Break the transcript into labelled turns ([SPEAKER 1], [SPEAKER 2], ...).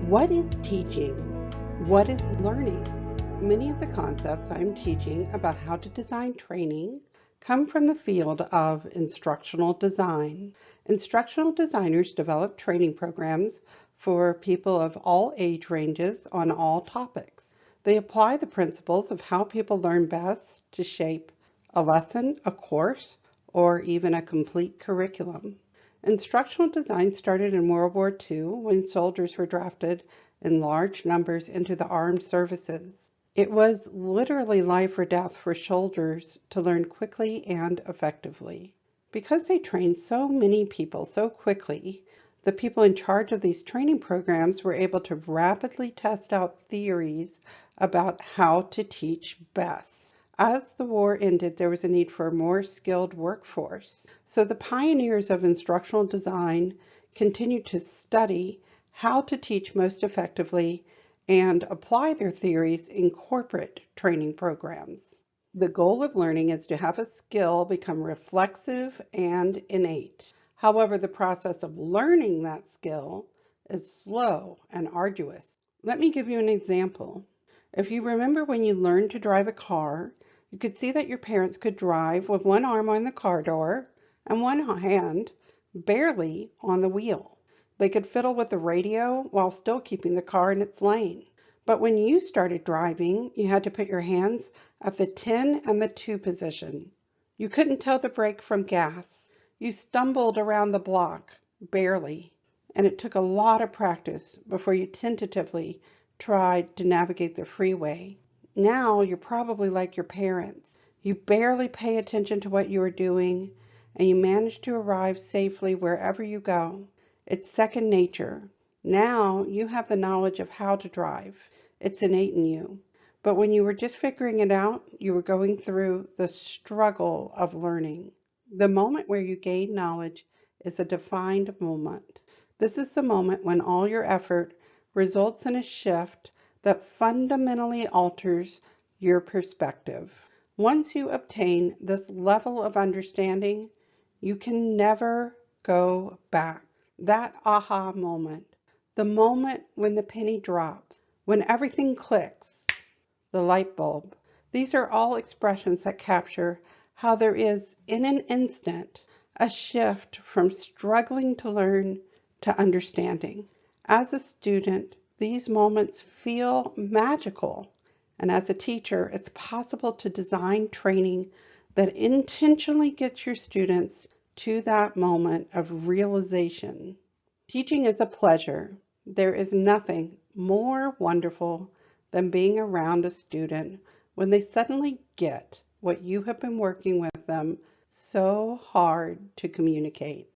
[SPEAKER 1] What is teaching? What is learning? Many of the concepts I'm teaching about how to design training come from the field of instructional design. Instructional designers develop training programs for people of all age ranges on all topics. They apply the principles of how people learn best to shape a lesson, a course, or even a complete curriculum. Instructional design started in World War II when soldiers were drafted in large numbers into the armed services. It was literally life or death for soldiers to learn quickly and effectively. Because they trained so many people so quickly, the people in charge of these training programs were able to rapidly test out theories about how to teach best. As the war ended, there was a need for a more skilled workforce. So the pioneers of instructional design continued to study how to teach most effectively and apply their theories in corporate training programs. The goal of learning is to have a skill become reflexive and innate. However, the process of learning that skill is slow and arduous. Let me give you an example. If you remember when you learned to drive a car, you could see that your parents could drive with one arm on the car door and one hand barely on the wheel. They could fiddle with the radio while still keeping the car in its lane. But when you started driving, you had to put your hands at the 10 and the 2 position. You couldn't tell the brake from gas. You stumbled around the block, barely, and it took a lot of practice before you tentatively tried to navigate the freeway. Now you're probably like your parents. You barely pay attention to what you are doing, and you manage to arrive safely wherever you go. It's second nature. Now you have the knowledge of how to drive. It's innate in you. But when you were just figuring it out, you were going through the struggle of learning. The moment where you gain knowledge is a defined moment. This is the moment when all your effort results in a shift that fundamentally alters your perspective. Once you obtain this level of understanding, you can never go back. That aha moment, the moment when the penny drops, when everything clicks, the light bulb. These are all expressions that capture how there is, in an instant, a shift from struggling to learn to understanding. As a student, these moments feel magical. And as a teacher, it's possible to design training that intentionally gets your students to that moment of realization. Teaching is a pleasure. There is nothing more wonderful than being around a student when they suddenly get what you have been working with them so hard to communicate.